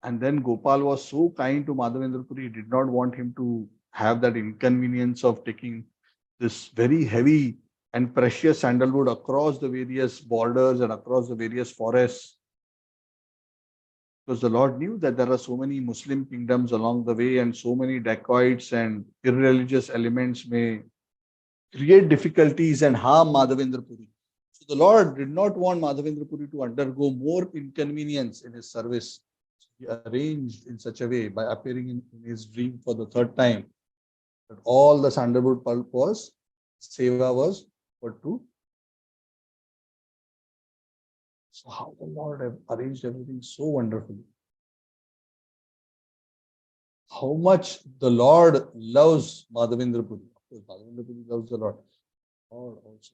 And then Gopal was so kind to Madhavendra Puri, he did not want him to have that inconvenience of taking this very heavy and precious sandalwood across the various borders and across the various forests. Because the Lord knew that there are so many Muslim kingdoms along the way, and so many dacoits and irreligious elements may create difficulties and harm Madhavendra Puri. So the Lord did not want Madhavendra Puri to undergo more inconvenience in his service. He arranged in such a way, by appearing in his dream for the 3rd time, that all the sandalwood pulp was, seva was put to. So how the Lord have arranged everything so wonderfully. How much the Lord loves Madhavendra Puri. Of course, Madhavendra Puri loves the Lord. Lord also.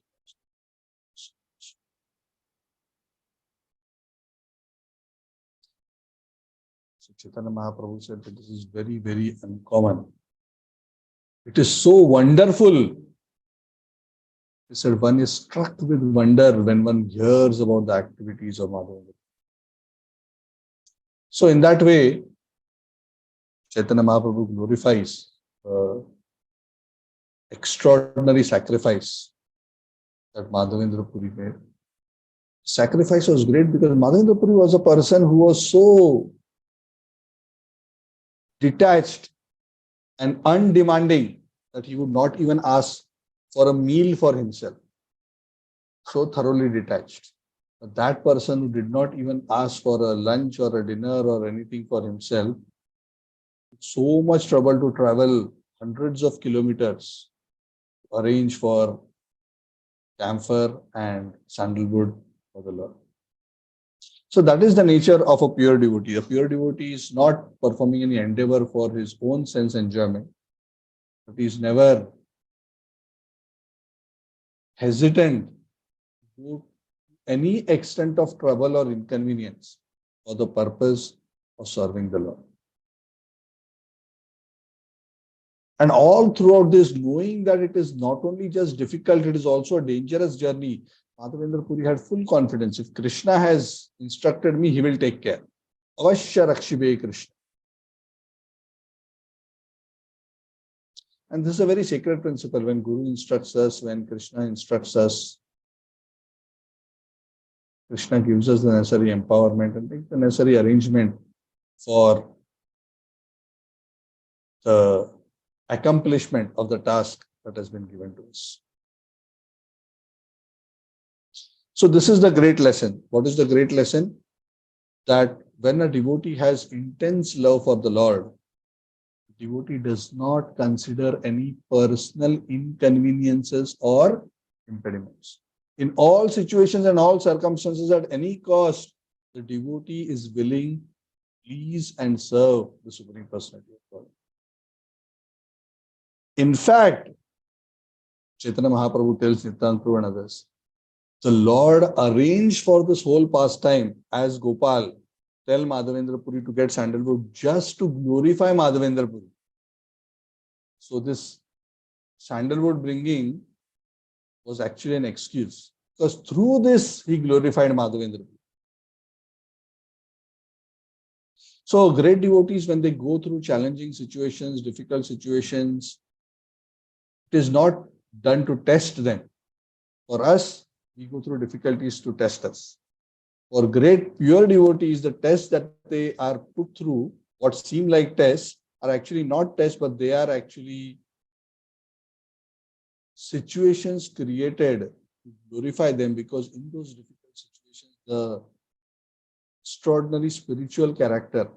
So Chaitanya Mahaprabhu said that this is very, very uncommon. It is so wonderful. He said one is struck with wonder when one hears about the activities of Madhavendra. So in that way, Chaitanya Mahaprabhu glorifies extraordinary sacrifice that Madhavendra Puri made. Sacrifice was great because Madhavendra Puri was a person who was so detached and undemanding that he would not even ask for a meal for himself. So thoroughly detached. But that person who did not even ask for a lunch or a dinner or anything for himself, so much trouble to travel hundreds of kilometers, arrange for camphor and sandalwood for the Lord. So that is the nature of a pure devotee. A pure devotee is not performing any endeavor for his own sense enjoyment, but he is never hesitant to any extent of trouble or inconvenience for the purpose of serving the Lord. And all throughout this, knowing that it is not only just difficult, it is also a dangerous journey, Madhavendra Puri had full confidence. If Krishna has instructed me, he will take care. Avashya Rakshibe Krishna. And this is a very sacred principle. When Guru instructs us, when Krishna instructs us, Krishna gives us the necessary empowerment and makes the necessary arrangement for the accomplishment of the task that has been given to us. So this is the great lesson. What is the great lesson? That when a devotee has intense love for the Lord, the devotee does not consider any personal inconveniences or impediments. In all situations and all circumstances, at any cost, the devotee is willing to please and serve the Supreme Personality of God. In fact, Chaitanya Mahaprabhu tells Nityananda Prabhu and others, the Lord arranged for this whole pastime as Gopal tell Madhavendra Puri to get sandalwood just to glorify Madhavendra Puri. So this sandalwood bringing was actually an excuse. Because through this, he glorified Madhavendra. So great devotees, when they go through challenging situations, difficult situations, it is not done to test them. For us, we go through difficulties to test us. For great pure devotees, the tests that they are put through, what seem like tests, are actually not tests, but they are actually situations created to glorify them, because in those difficult situations, the extraordinary spiritual character,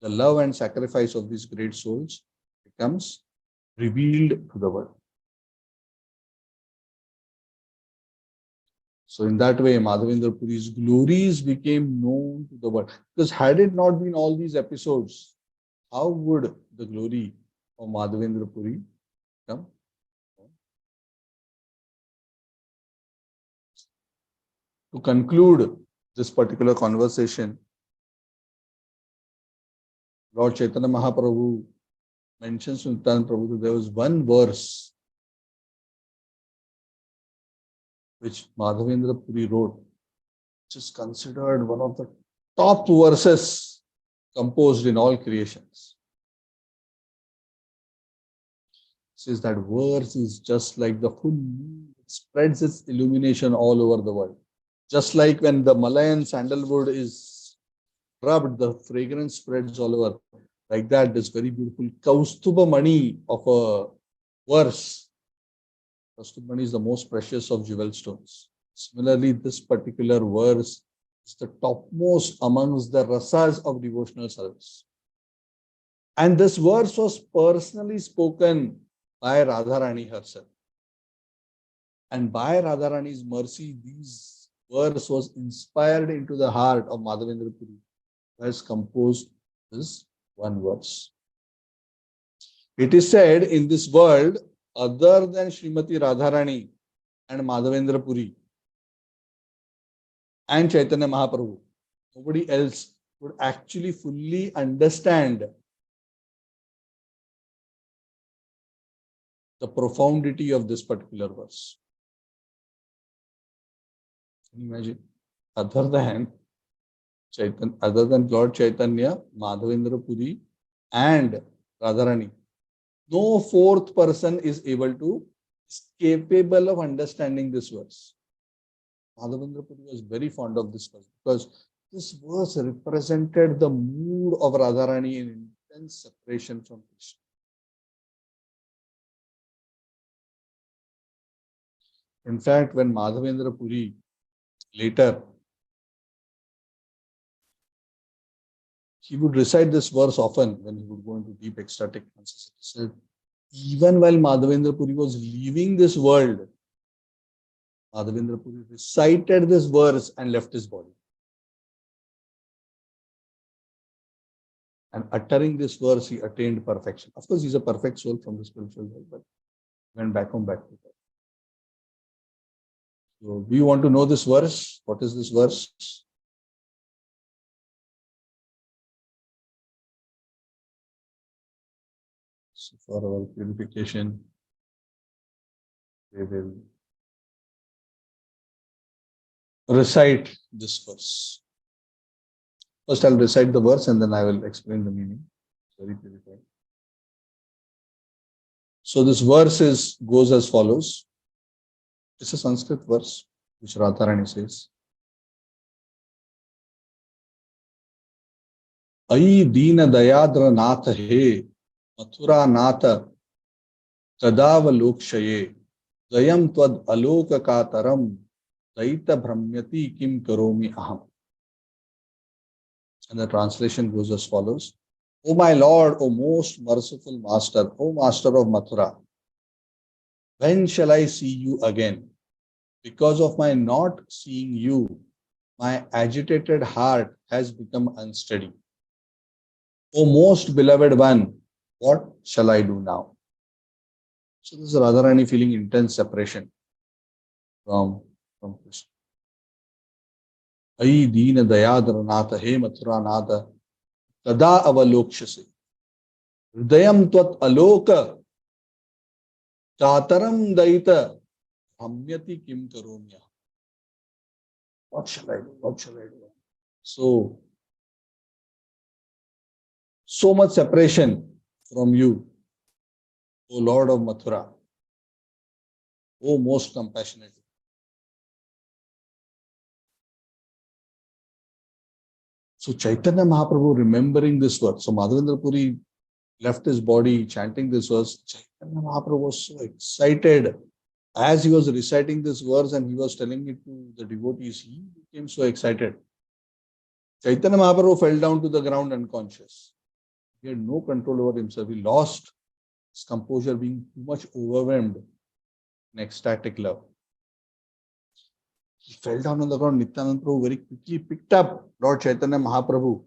the love and sacrifice of these great souls becomes revealed to the world. So in that way, Madhavendra Puri's glories became known to the world. Because had it not been all these episodes, how would the glory of Madhavendra Puri come? To conclude this particular conversation, Lord Chaitanya Mahaprabhu mentions to Nityananda Prabhu that there was one verse which Madhavendra Puri wrote, which is considered one of the top verses composed in all creations. It says that verse is just like the full moon, it spreads its illumination all over the world. Just like when the Malayan sandalwood is rubbed, the fragrance spreads all over. Like that, this very beautiful Kaustubha Mani of a verse. Kaustubha Mani is the most precious of jewel stones. Similarly, this particular verse is the topmost amongst the rasas of devotional service. And this verse was personally spoken by Radharani herself. And by Radharani's mercy, this verse was inspired into the heart of Madhavendra Puri, who has composed this one verse. It is said in this world, other than Srimati Radharani and Madhavendra Puri and Chaitanya Mahaprabhu, nobody else would actually fully understand the profundity of this particular verse. Can you imagine? Other than Lord Chaitanya, Madhavendra Puri and Radharani, no fourth person is capable of understanding this verse. Madhavendra Puri was very fond of this verse because this verse represented the mood of Radharani in intense separation from Krishna. In fact, when Madhavendra Puri later, he would recite this verse often when he would go into deep ecstatic trances. He said, even while Madhavendra Puri was leaving this world, Madhavendra Puri recited this verse and left his body. And uttering this verse, he attained perfection. Of course, he's a perfect soul from the spiritual world, but he went back to God. So, do you want to know this verse? What is this verse? So for our purification, we will recite this verse. First, I'll recite the verse and then I will explain the meaning. Very purified. So this verse goes as follows. It's a Sanskrit verse which Radharani says, Ai Deena Dayadra Natha He Mathura Natha Kadava Lokshaye Dayam Tvad Aloka Kataram Daita Brahmyati Kim Karomi Aham. And the translation goes as follows. O my Lord, O most merciful Master, O Master of Mathura, when shall I see you again? Because of my not seeing you, my agitated heart has become unsteady. O most beloved one, what shall I do now? So this is Radharani feeling intense separation from Krishna. Ai Deena Dayadra Natha He Mathura Natha Kada Avalokshase Hridayam Tvat Aloka Kataram Daita Bhamyati Kim Karomya. What shall I do? What shall I do? So much separation from you, O Lord of Mathura, O most compassionate. So Chaitanya Mahaprabhu remembering this verse. So Madhavendra Puri left his body chanting this verse. Chaitanya Mahaprabhu was so excited. As he was reciting this verse and he was telling it to the devotees, he became so excited. Chaitanya Mahaprabhu fell down to the ground unconscious. He had no control over himself. He lost his composure, being too much overwhelmed in ecstatic love. He fell down on the ground. Nityananda Prabhu very quickly picked up Lord Chaitanya Mahaprabhu.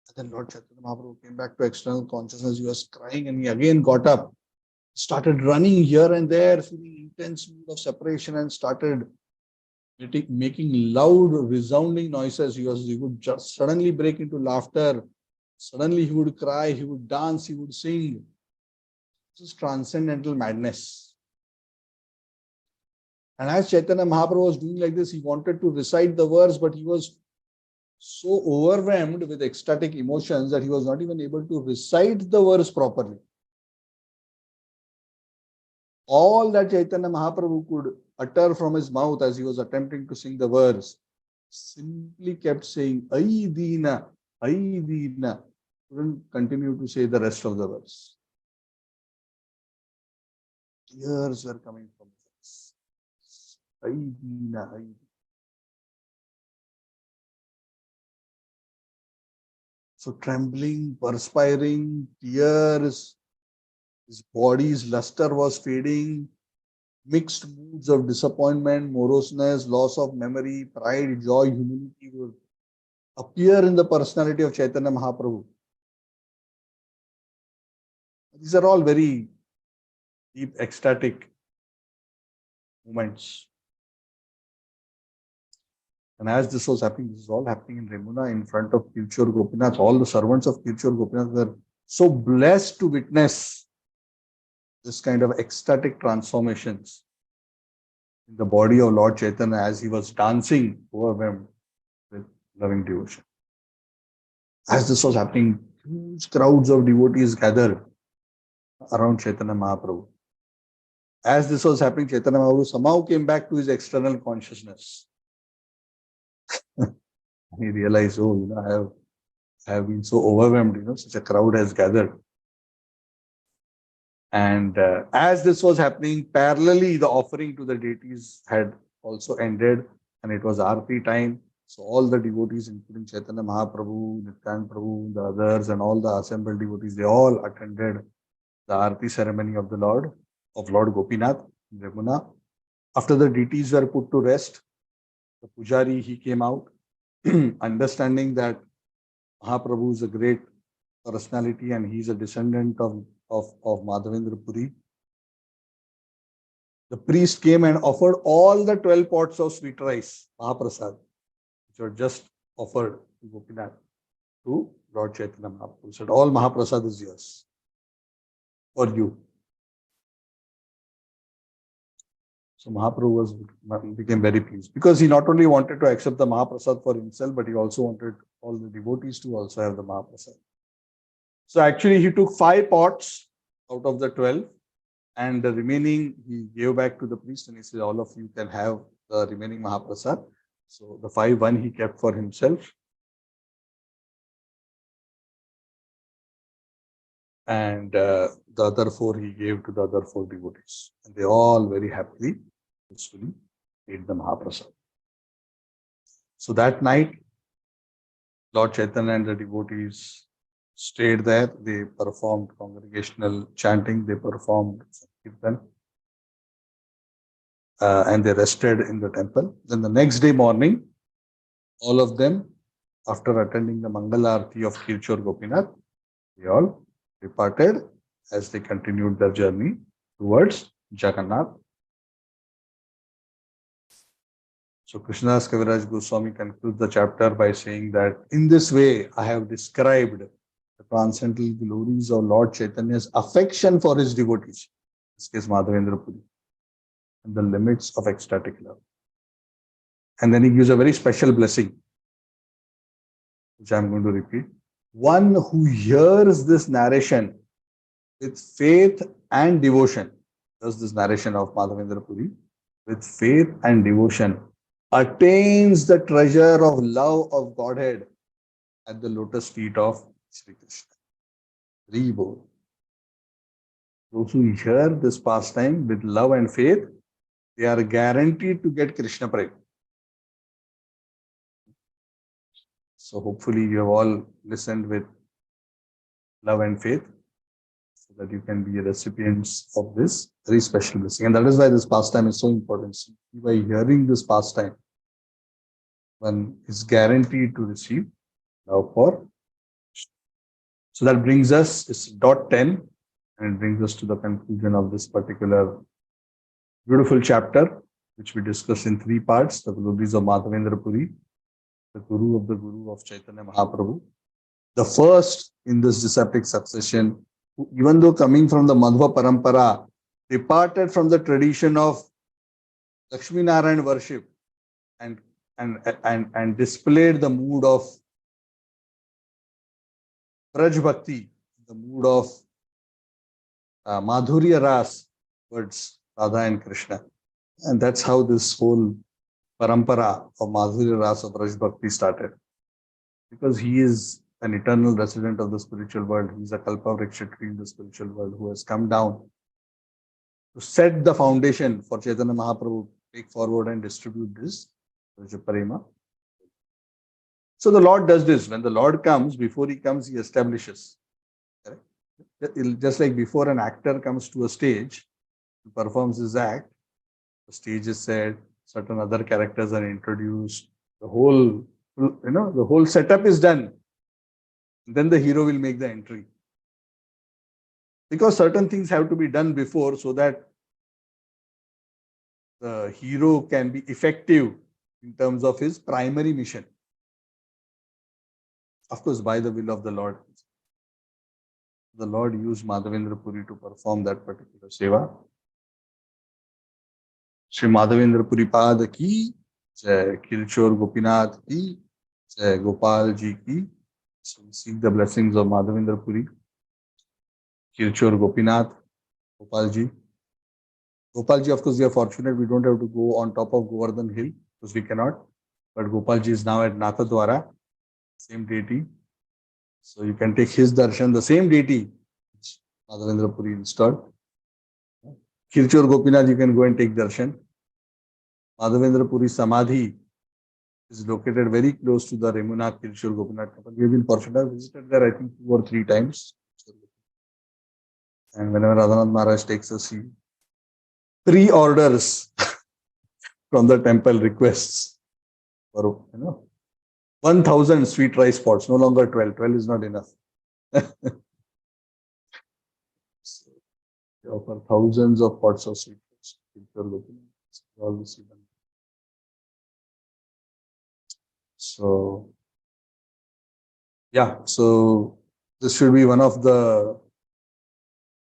And then Lord Chaitanya Mahaprabhu came back to external consciousness. He was crying and he again got up, started running here and there, feeling intense mood of separation, and started making loud, resounding noises. He would just suddenly break into laughter. Suddenly he would cry, he would dance, he would sing. This is transcendental madness. And as Chaitanya Mahaprabhu was doing like this, he wanted to recite the verse, but he was so overwhelmed with ecstatic emotions that he was not even able to recite the verse properly. All that Chaitanya Mahaprabhu could utter from his mouth as he was attempting to sing the verse simply kept saying, Ai Deena, Ai Deena. Couldn't continue to say the rest of the verse. Tears were coming from his eyes. Ai Deena, Ai Deena. So trembling, perspiring, tears, his body's luster was fading, mixed moods of disappointment, moroseness, loss of memory, pride, joy, humility would appear in the personality of Chaitanya Mahaprabhu. These are all very deep, ecstatic moments. And as this was happening, this is all happening in Remuna in front of Kirchur Gopinath. All the servants of Kirchur Gopinath were so blessed to witness this kind of ecstatic transformations in the body of Lord Chaitanya as he was dancing overwhelmed with loving devotion. As this was happening, huge crowds of devotees gathered around Chaitanya Mahaprabhu. As this was happening, Chaitanya Mahaprabhu somehow came back to his external consciousness. He realized, I have been so overwhelmed, such a crowd has gathered. And as this was happening, parallelly, the offering to the deities had also ended, and it was Aarti time. So all the devotees, including Chaitanya Mahaprabhu, Nityananda Prabhu, the others, and all the assembled devotees, they all attended the Aarti ceremony of Lord Gopinath in Remuna. After the deities were put to rest, the Pujari, he came out, understanding that Mahaprabhu is a great personality and he is a descendant of Madhavendra Puri. The priest came and offered all the 12 pots of sweet rice, Mahaprasad, which were just offered to Gopinath, to Lord Chaitanya Mahaprabhu. He said, all Mahaprasad is yours, for you. So Mahaprabhu became very pleased because he not only wanted to accept the Mahaprasad for himself, but he also wanted all the devotees to also have the Mahaprasad. So actually he took 5 pots out of the 12 and the remaining he gave back to the priest and he said, all of you can have the remaining Mahaprasad. So the 1 he kept for himself. And the other 4 he gave to the other 4 devotees. And they all very happily, peacefully ate the Mahaprasad. So that night, Lord Chaitanya and the devotees stayed there. They performed congregational chanting. They performed kirtan. And they rested in the temple. Then the next day morning, all of them, after attending the Mangala Aarti of Kirchur Gopinath, they all departed as they continued their journey towards Jagannath. So Krishnadas Kaviraj Goswami concludes the chapter by saying that in this way I have described the transcendental glories of Lord Chaitanya's affection for his devotees, in this case Madhavendra Puri, and the limits of ecstatic love. And then he gives a very special blessing, which I'm going to repeat. One who hears this narration with faith and devotion, does this narration of Madhavendra Puri, with faith and devotion, attains the treasure of love of Godhead at the lotus feet of Sri Krishna. Reborn. Those who hear this pastime with love and faith, they are guaranteed to get Krishna Prem. So hopefully you have all listened with love and faith, so that you can be recipients of this very special blessing. And that is why this pastime is so important. So by hearing this pastime, one is guaranteed to receive love for. So that brings us, it's dot 10, and it brings us to the conclusion of this particular beautiful chapter, which we discussed in 3 parts: the glories of Madhavendra Puri, the Guru of Chaitanya Mahaprabhu, the first in this disciplic succession, who, even though coming from the Madhva Parampara, departed from the tradition of Lakshmi Narayan worship and displayed the mood of Braj Bhakti, the mood of Madhurya Ras towards Radha and Krishna. And that's how this whole parampara of Madhurya Ras of Braj Bhakti started. Because he is an eternal resident of the spiritual world. He is a Kalpavriksha tree in the spiritual world who has come down to set the foundation for Chaitanya Mahaprabhu to take forward and distribute this Prema. So the Lord does this. When the Lord comes, before he comes, he establishes. Correct? Just like before an actor comes to a stage, he performs his act, the stage is set, certain other characters are introduced, the whole setup is done. Then the hero will make the entry. Because certain things have to be done before, so that the hero can be effective in terms of his primary mission. Of course, by the will of the Lord. The Lord used Madhavendra Puri to perform that particular seva. Shri Madhavendra Puri Pada ki, Jai Kilchor Gopinath ki, Jai Gopal ji ki. So we seek the blessings of Madhavendra Puri, Kilchor Gopinath, Gopal ji. Gopal ji, of course, we are fortunate. We don't have to go on top of Govardhan Hill, because we cannot. But Gopal ji is now at Nathadwara, same deity. So you can take his darshan, the same deity which Madhavendra Puri installed. Kirchor Gopinath, you can go and take darshan. Madhavendra Puri Samadhi is located very close to the Remuna Kirchor Gopinath temple. We have been fortunate. I visited there, I think, 2 or 3 times. And whenever Radhanath Maharaj takes us, he pre-orders from the temple requests for 1,000 sweet rice pots, no longer 12. 12 is not enough. So they offer thousands of pots of sweet rice. So, yeah, so this should be one of the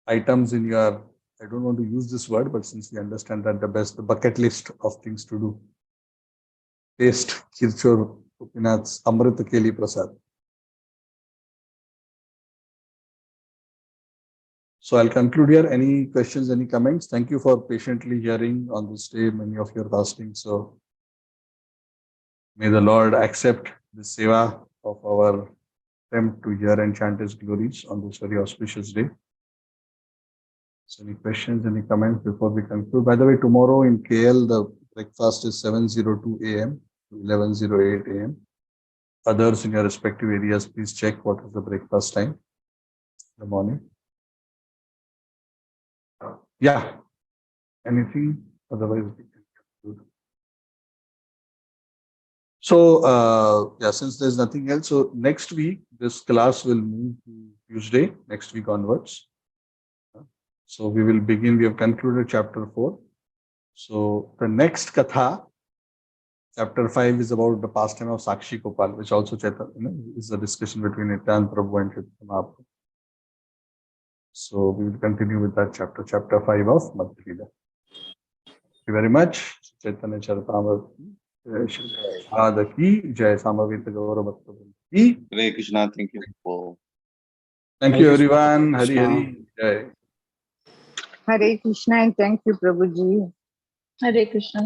items in your, I don't want to use this word, but since we understand that the bucket list of things to do. Taste Kirchor Gopinath's Amrita Keli Prasad. So I'll conclude here. Any questions, any comments? Thank you for patiently hearing on this day, many of your fasting. So may the Lord accept the seva of our attempt to hear and chant his glories on this very auspicious day. So any questions, any comments before we conclude? By the way, tomorrow in KL, the breakfast is 7:02 a.m. to 11:08 a.m. Others in your respective areas, please check what is the breakfast time in the morning. Yeah. Anything? Otherwise, we can conclude. So, yeah, since there's nothing else, so next week, this class will move to Tuesday, next week onwards. So we will begin, we have concluded chapter 4. So the next katha, chapter 5, is about the pastime of Sakshi Gopal, which also is a discussion between Nityananda Prabhu and Chaitanya Mahaprabhu. So we will continue with that chapter, chapter 5 of Madhya. Thank you very much. Chaitanya Charitamrita. Radha ki jai, Samavita Gaura Bhakta ki. Hare Krishna. Thank you for. Thank you everyone. Hari Hari Jai. Hare Krishna and thank you, Prabhuji. Hare Krishna.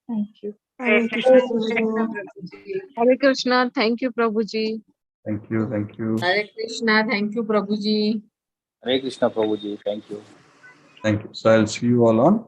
Thank you. Hare Krishna, Prabhuji. Hare Krishna. Thank you, Prabhuji. Thank you. Thank you. Hare Krishna. Thank you, Prabhuji. Hare Krishna Prabhuji, thank you. Thank you. So I'll see you all on